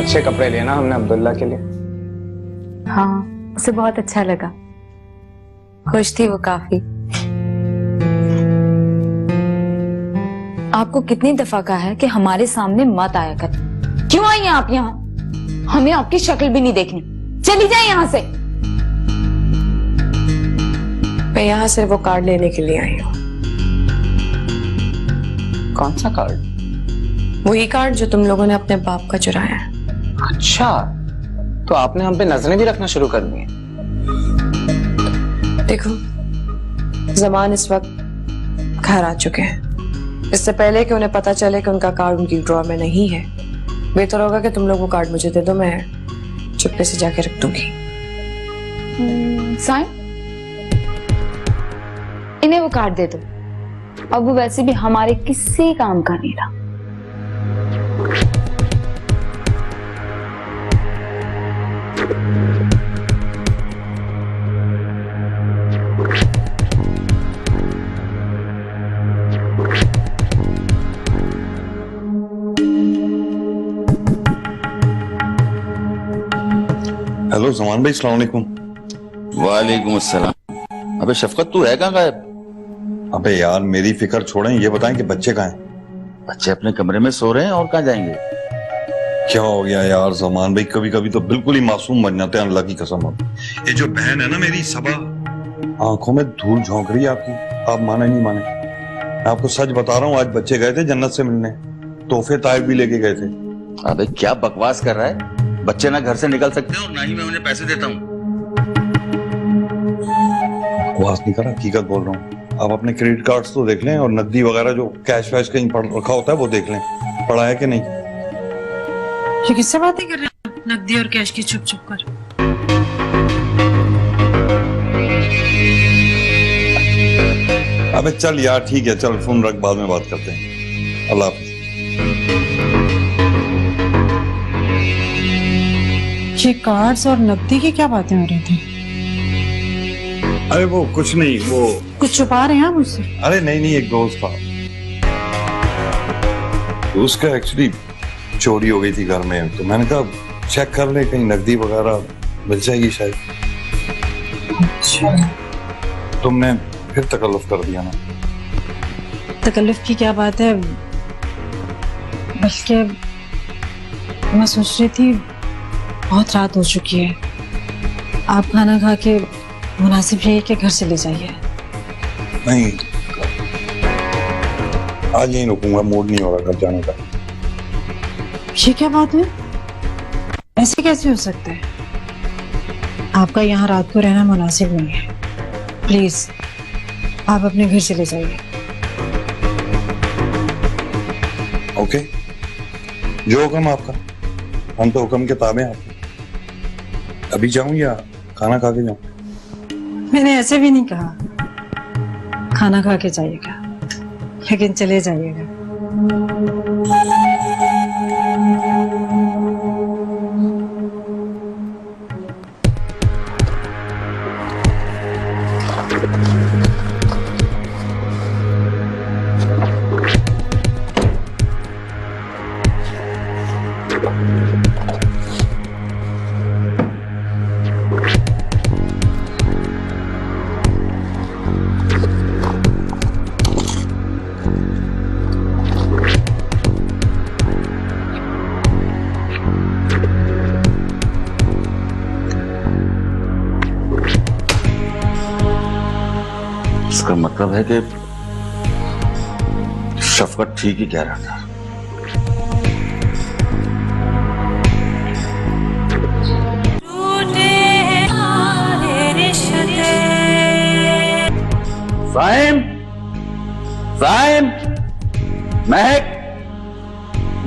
अच्छे कपड़े लिए ना हमने अब्दुल्ला के लिए। हाँ, उसे बहुत अच्छा लगा, खुश थी वो काफी। आपको कितनी दफा कहा है कि हमारे सामने मत आया कर। क्यों आई हैं आप यहाँ? हमें आपकी शक्ल भी नहीं देखनी, चली जाए यहाँ से। मैं यहाँ सिर्फ वो कार्ड लेने के लिए आई हूँ। कौन सा कार्ड? वही कार्ड जो तुम लोगों ने अपने बाप का चुराया है। अच्छा, तो आपने हम पे नजरें भी रखना शुरू कर दी हैं। देखो, जमान इस वक्त घर आ चुके हैं। इससे पहले कि उन्हें पता चले कि उनका कार्ड उनकी ड्रॉर में नहीं है, बेहतर होगा कि तुम लोग वो कार्ड मुझे दे दो, मैं चुप्पे से जाके रख दूंगी। साइन, इन्हें वो कार्ड दे दो। अब वो वैसे भी हमारे किसी काम का नहीं रहा। हेलो जमान भाई, अस्सलाम वालेकुम। वालेकुम अस्सलाम। अबे शफकत, तू है कहाँ गायब? अबे यार मेरी फिक्र छोड़ें, ये बताएं कि बच्चे कहाँ हैं? बच्चे अपने कमरे में सो रहे हैं, और कहाँ जाएंगे? क्या हो गया यार जमान भाई, कभी कभी तो बिल्कुल ही मासूम बन जाते हैं, अल्लाह की कसम। ये जो बहन है ना मेरी सबा, आंखों में धूल झोंक रही है आपकी, आप माने नहीं माने। मैं आपको सच बता रहा हूँ, आज बच्चे गए थे जन्नत से मिलने, तोहफे ताइब भी लेके गए थे। अबे क्या बकवास कर रहा है? बच्चे ना घर से निकल सकते हैं और ना ही मैं उन्हें पैसे देता हूँ। बकवास नहीं कर, हकीकत बोल रहा हूँ। आप अपने क्रेडिट कार्ड्स तो देख लें, और नकदी वगैरह जो कैश वैश कहीं पड़ रखा होता है वो देख लें, पड़ा है कि नहीं। ये किससे बातें कर रहे हैं नकदी और कैश की छुप छुप कर? अबे चल यार, ठीक है, चल फोन रख, बाद में बात करते हैं। अल्लाह हाफिज। ये कार्ड्स और नकदी की क्या बातें हो रही थी? अरे वो कुछ नहीं, वो कुछ छुपा रहे हैं आप मुझसे? अरे नहीं नहीं, एक दोस्त था, तो उसका एक्चुअली चोरी हो गई थी घर में, तो मैंने कहा चेक कर ले, कहीं नकदी वगैरह मिल जाएगी शायद। अच्छा, तुमने फिर तकल्लुफ कर दिया ना। तकल्लुफ की क्या बात है, बल्कि मैं सोच रही थी बहुत रात हो चुकी है, आप खाना खा के मुनासिब है कि घर से ले जाइए। नहीं, आज यहीं रुकूंगा, मूड नहीं हो रहा घर जाने का। ये क्या बात है, ऐसे कैसे हो सकता है? आपका यहाँ रात को रहना मुनासिब नहीं है, प्लीज आप अपने घर चले जाइए। ओके, जो हुक्म आपका, हम तो हुक्म के ताबे हैं आपके। अभी जाऊं या खाना खा के जाऊं? मैंने ऐसे भी नहीं कहा खाना खा के जाइएगा, लेकिन चले जाइएगा। इसका मतलब है कि शफकत ठीक ही कह रहा था। साइम, साइम, महक,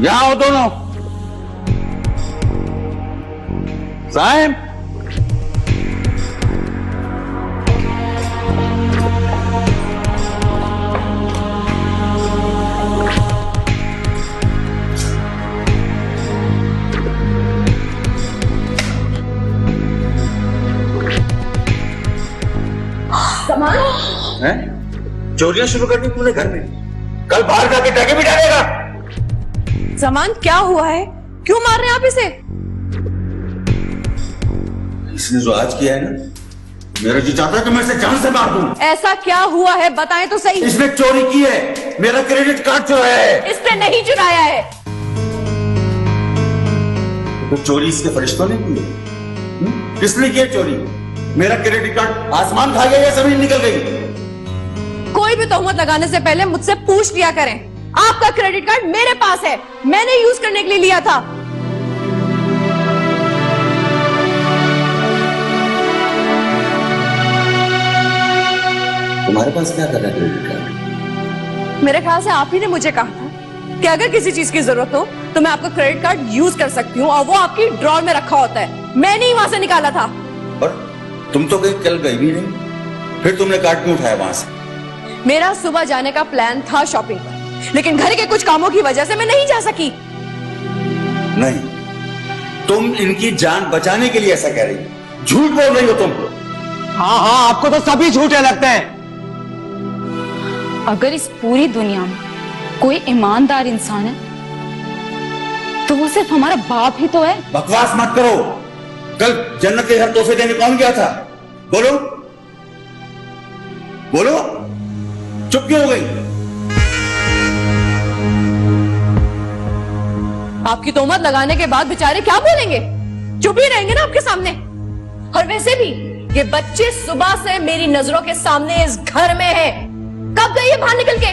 यहाँ आओ दोनों। साइम, चोरियां शुरू कर दी तूने घर में, कल बाहर जाके टैगे भी डालेगा। जमान क्या हुआ है, क्यों मार रहे हैं आप इसे? इसने जो आज किया है ना, मेरा जी चाहता है कि मैं इसे जान से मार दूं। ऐसा क्या हुआ है बताएं तो सही। इसने चोरी की है, मेरा क्रेडिट कार्ड चुराया है। इसने नहीं चुराया है। तो चोरी इसके फरिश्तों ने की है? किसने की है चोरी? मेरा क्रेडिट कार्ड आसमान खा गया या जमीन निकल गई? कोई भी तोहमत लगाने से पहले मुझसे पूछ लिया करें। आपका क्रेडिट कार्ड मेरे पास है, मैंने यूज करने के लिए लिया था। तुम्हारे पास क्या कर रहा है क्रेडिट कार्ड? मेरे ख्याल से आप ही ने मुझे कहा था कि अगर किसी चीज की जरूरत हो तो मैं आपका क्रेडिट कार्ड यूज कर सकती हूँ, और वो आपकी ड्रॉर में रखा होता है। मैंने ही वहां से निकाला था। और तुम तो कहीं कल गई भी नहीं, फिर तुमने कार्ड क्यों उठाया वहां से? मेरा सुबह जाने का प्लान था शॉपिंग पर, लेकिन घर के कुछ कामों की वजह से मैं नहीं जा सकी। नहीं, तुम इनकी जान बचाने के लिए ऐसा कह रही हो। झूठ बोल रही हो तुम। हाँ हाँ, आपको तो सभी झूठे लगते हैं। अगर इस पूरी दुनिया में कोई ईमानदार इंसान है तो वो सिर्फ हमारा बाप ही तो है। बकवास मत करो। कल जन्नत के घर तोहफे देने कौन गया था? बोलो बोलो, चुप क्यों हो गई? आपकी तोहमत लगाने के बाद बेचारे क्या बोलेंगे? चुप ही रहेंगे ना आपके सामने। और वैसे भी ये बच्चे सुबह से मेरी नजरों के सामने इस घर में है। कब गई है बाहर निकल के?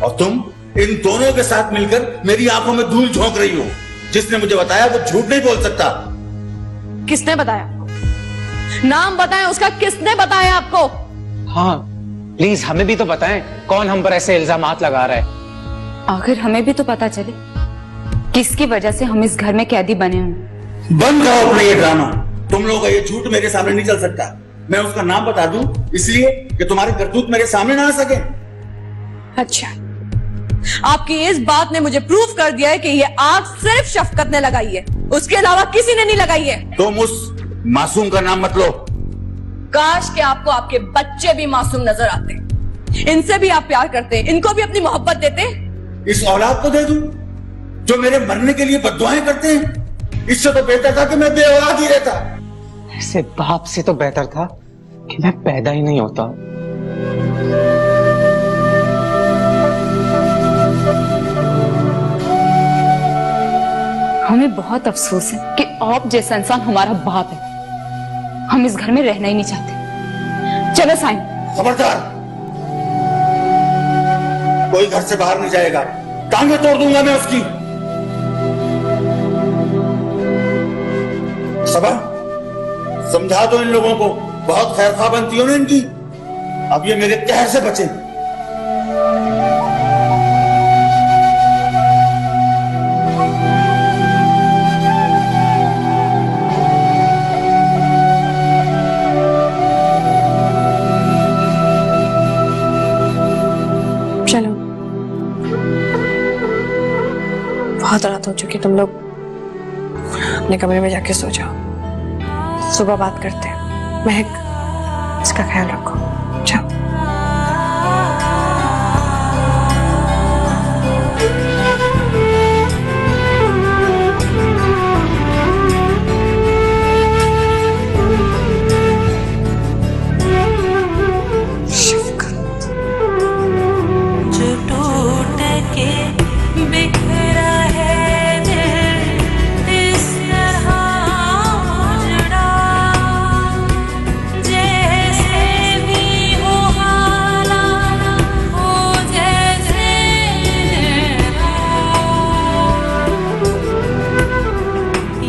और तुम इन दोनों के साथ मिलकर मेरी आंखों में धूल झोंक रही हो। जिसने मुझे बताया वो झूठ नहीं बोल सकता। किसने बताया? नाम बताएं उसका। किसने बताया आपको? हाँ प्लीज हमें भी तो बताएं, कौन हम पर ऐसे इल्जामात लगा रहा है। आखिर हमें भी तो पता चले किसकी वजह से हम इस घर में कैदी बने हुए। बंद करो अपना ये ड्रामा। तुम लोगों का ये झूठ मेरे सामने नहीं चल सकता। मैं उसका नाम बता दूं इसलिए कि तुम्हारे करतूत मेरे सामने ना आ सके। अच्छा, आपकी इस बात ने मुझे प्रूफ कर दिया है कि ये आग सिर्फ शफकत ने लगाई है, उसके अलावा किसी ने नहीं लगाई है। तुम उस मासूम का नाम मत लो। काश कि आपको आपके बच्चे भी मासूम नजर आते, इनसे भी आप प्यार करते, इनको भी अपनी मोहब्बत देते। इस औलाद को दे दूं जो मेरे मरने के लिए बद्दुआएं करते हैं। इससे तो बेहतर था कि मैं बेऔलाद ही रहता। ऐसे बाप से तो बेहतर था कि मैं पैदा ही नहीं होता। हमें बहुत अफसोस है कि आप जैसा इंसान हमारा बाप है। हम इस घर में रहना ही नहीं चाहते। चलो साइन। खबरदार, कोई घर से बाहर नहीं जाएगा। टांगे तोड़ दूंगा मैं उसकी। सबा, समझा दो इन लोगों को। बहुत खैरखा बनती हो ना इनकी। अब ये मेरे कहर से बचे। चलो, बहुत रात हो चुकी, तुम लोग अपने कमरे में जाके सो जाओ। सुबह बात करते हैं। महक, इसका ख्याल रखो। जाओ।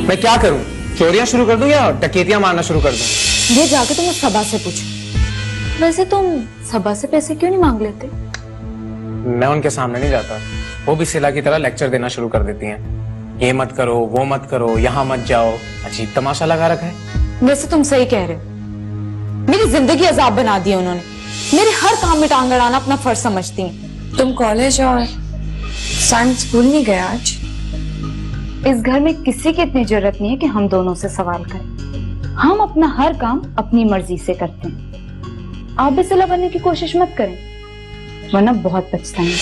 मैं क्या करूं? चोरियां शुरू कर दूं या डकैतियां मारना शुरू कर दूं? ये जाके तुम सबा से पूछो। वैसे तुम सबा से पैसे क्यों नहीं मांग लेते? मैं उनके सामने नहीं जाता। वो भी सिला की तरह लेक्चर देना शुरू कर देती हैं। ये मत करो, वो मत करो, यहाँ मत जाओ। अजीब तमाशा लगा रखा है। वैसे तुम सही कह रहे हो। मेरी जिंदगी अजाब बना दी है उन्होंने। मेरे हर काम में टांग अड़ाना अपना फर्ज समझती हैं। तुम कॉलेज और साइंस स्कूल नहीं गए आज? इस घर में किसी की इतनी जरूरत नहीं है कि हम दोनों से सवाल करें। हम अपना हर काम अपनी मर्जी से करते हैं। आप भी सिला बनने की कोशिश मत करें, वरना बहुत पछताएंगे।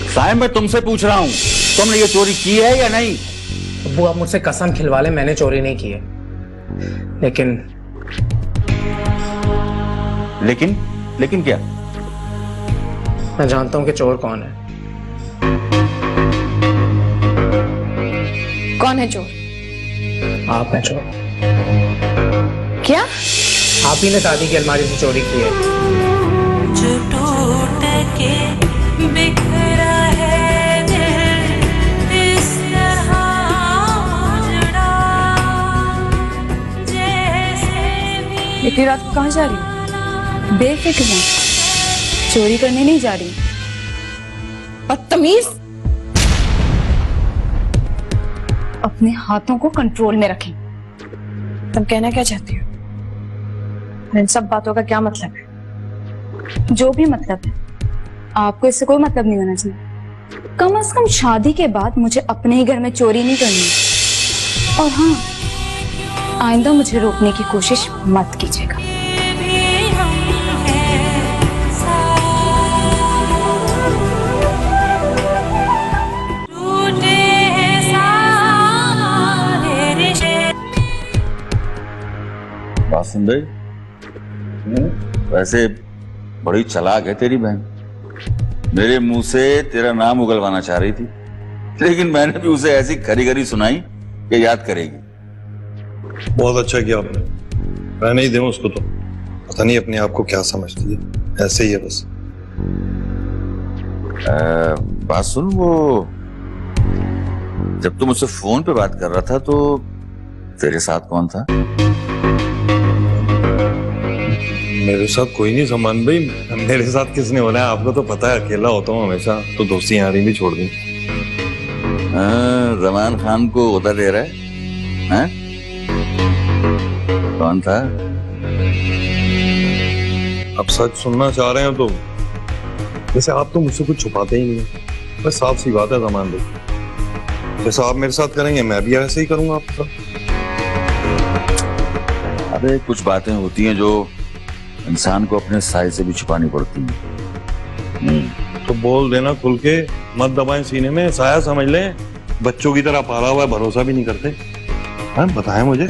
साहब, मैं तुमसे पूछ रहा हूं, तुमने ये चोरी की है या नहीं? अब्बू आप मुझसे कसम खिलवा ले, मैंने चोरी नहीं की है। लेकिन क्या? मैं जानता हूं कि चोर कौन है। कौन है चोर? आप हैं चोर। क्या? आप ही ने दादी की अलमारी से चोरी की है। जो टूट के बिखरा है दिल, इस तरह जुड़ा जैसे भी। इतनी रात को कहाँ जा रही हो? बेफिक्र हूँ, चोरी करने नहीं जा रही। बदतमीज। अपने हाथों को कंट्रोल में रखें। तुम कहना क्या चाहती हो? इन सब बातों का क्या मतलब है? जो भी मतलब है, आपको इससे कोई मतलब नहीं होना चाहिए। कम से कम शादी के बाद मुझे अपने ही घर में चोरी नहीं करनी। और हाँ, आइंदा मुझे रोकने की कोशिश मत कीजिएगा। बात सुन रही? वैसे बड़ी चालाक है तेरी बहन। मेरे मुंह से तेरा नाम उगलवाना चाह रही थी, लेकिन मैंने भी उसे ऐसी खरी खरी सुनाई कि याद करेगी। बहुत अच्छा किया आपने। रहने ही दें उसको, तो पता नहीं अपने आप को क्या समझती है। ऐसे ही है बस। बात सुन, वो जब तू मुझसे फोन पे बात कर रहा था तो तेरे साथ कौन था? मेरे साथ कोई नहीं सलमान भाई। मेरे साथ किसने होना है? आपको तो पता है, अकेला होता हूँ हमेशा, तो दोस्ती यारी भी छोड़ दी। जमान खान को उदा दे रहा है? कौन था? अब सच सुनना चाह रहे हैं तो जैसे आप तो मुझसे कुछ छुपाते ही नहीं है। बस साफ सी बात है सलमान भाई, जैसा आप मेरे साथ करेंगे मैं भी ऐसे ही करूंगा आपके साथ। अबे कुछ बातें होती हैं जो इंसान को अपने साय से भी छुपानी पड़ती है। तो बोल देना खुल के, मत दबाएं सीने में, साया समझ लें। बच्चों की तरह पाला हुआ है, भरोसा भी नहीं करते। हाँ बताएं मुझे,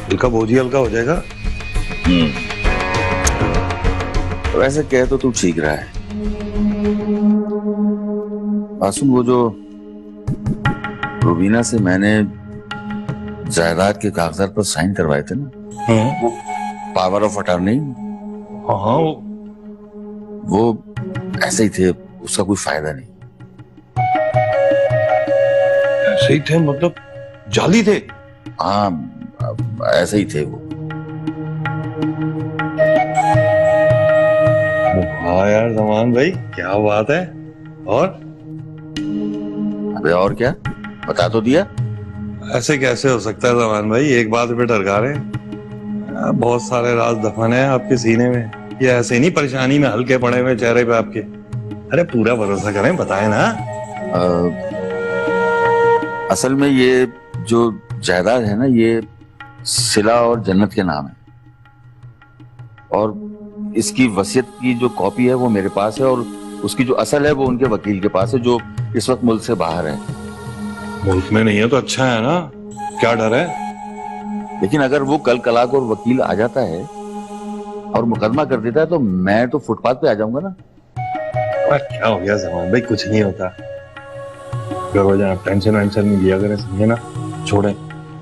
दिल का बोझ ही हल्का हो जाएगा। वैसे कह तो तू ठीक रहा है। आसुन, वो जो रुबीना से मैंने जायदाद के कागजात पर साइन करवाए थे ना, पावर ऑफ अटॉर्नी, हाँ वो ऐसे ही थे, उसका कोई फायदा नहीं। ऐसे ही थे मतलब जाली थे? हाँ ऐसे ही थे वो। हाँ यार जमान भाई, क्या बात है। और अबे और क्या, बता तो दिया। ऐसे कैसे हो सकता है जमान भाई? एक बात पे टरका रहे हैं। बहुत सारे राज दफन है आपके सीने में। ये ऐसे नहीं परेशानी में हल्के पड़े हुए चेहरे पे आपके। अरे पूरा भरोसा करें, बताएं ना। असल में ये जो जायदाद है ना, ये सिला और जन्नत के नाम है, और इसकी वसीयत की जो कॉपी है वो मेरे पास है, और उसकी जो असल है वो उनके वकील के पास है, जो इस वक्त मुल्क से बाहर है। मुल्क में नहीं है तो अच्छा है ना, क्या डर है? लेकिन अगर वो कल कलाक और वकील आ जाता है और मुकदमा कर देता है तो मैं तो फुटपाथ पे आ जाऊंगा ना। क्या हो गया जमान भाई, कुछ नहीं होता। आप टेंशन वेंशन नहीं लिया करें, समझे ना, छोड़ें।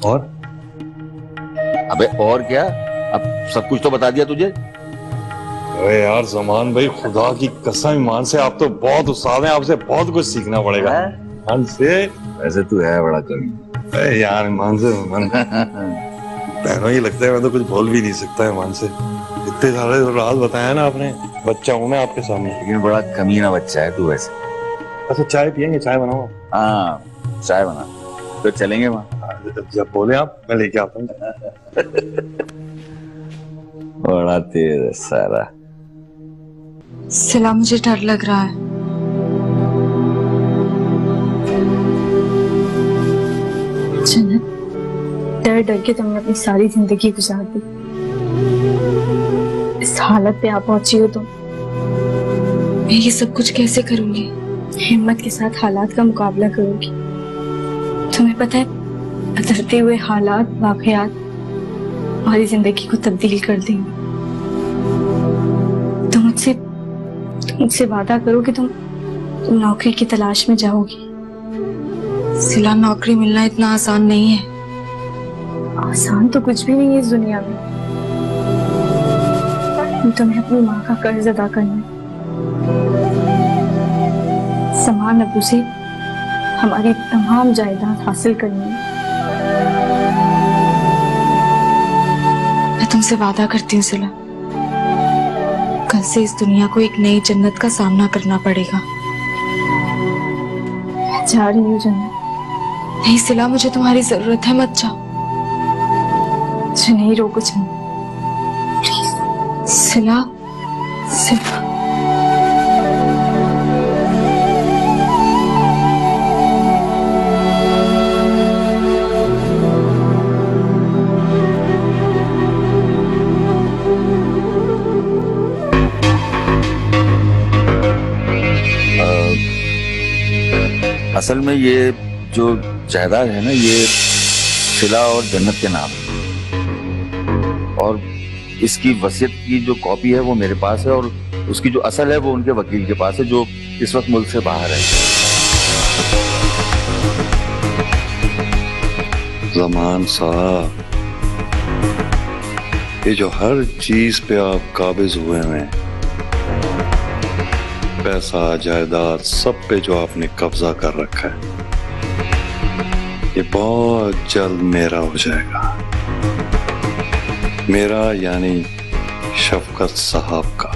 और अबे और क्या, अब सब कुछ तो बता दिया तुझे। अरे यार जमान भाई, खुदा की कसम, ईमान से आप तो बहुत उस्ताद हैं, आपसे बहुत कुछ सीखना पड़ेगा। ईमान से। वैसे तू है बड़ा कवि। अरे यार ईमान से, ये लगता है मैं तो कुछ बोल भी नहीं सकता ईमान से। इतने सारे राज बताया ना आपने, बच्चा हूँ मैं आपके सामने। लेकिन बड़ा कमीना बच्चा है तू वैसे। अच्छा चाय पियेंगे? चाय बनाओ। हाँ चाय बना, तो चलेंगे वहाँ। जब बोले आप, मैं लेके आता हूँ। बड़ा तेज है सारा। सिला, मुझे डर लग रहा है। जन्नत, डर डर के तुमने अपनी सारी जिंदगी गुजार दी। इस हालत पे आप पहुंची हो तो मैं ये सब कुछ कैसे करूंगी? हिम्मत के साथ हालात का मुकाबला करूंगी। तुम्हें पता है बदलते हुए हालात वाकयात हमारी जिंदगी को तब्दील कर देंगे। तुम मुझसे वादा करो कि तुम नौकरी की तलाश में जाओगी। सिला, नौकरी मिलना इतना आसान नहीं है। आसान तो कुछ भी नहीं है इस दुनिया में। तुम्हें अपनी माँ का कर्ज अदा करना है। समान अबू से हमारी तमाम जायदाद हासिल करनी है। मैं तुमसे वादा करती हूँ सिला, कल से इस दुनिया को एक नई जन्नत का सामना करना पड़ेगा। जा रही हूँ जन्नत। नहीं सिला, मुझे तुम्हारी जरूरत है, मत जाओ। मुझे नहीं रोको जन्नत। सिला, सिला। असल में ये जो जायदाद है ना, ये सिला और जन्नत के नाम है, और इसकी वसीयत की जो कॉपी है वो मेरे पास है, और उसकी जो असल है वो उनके वकील के पास है, जो इस वक्त मुल्क से बाहर है। जमान साहब, ये जो हर चीज पे आप काबिज हुए हैं, पैसा जायदाद सब पे जो आपने कब्जा कर रखा है, ये बहुत जल्द मेरा हो जाएगा। मेरा यानी शफकत साहब का।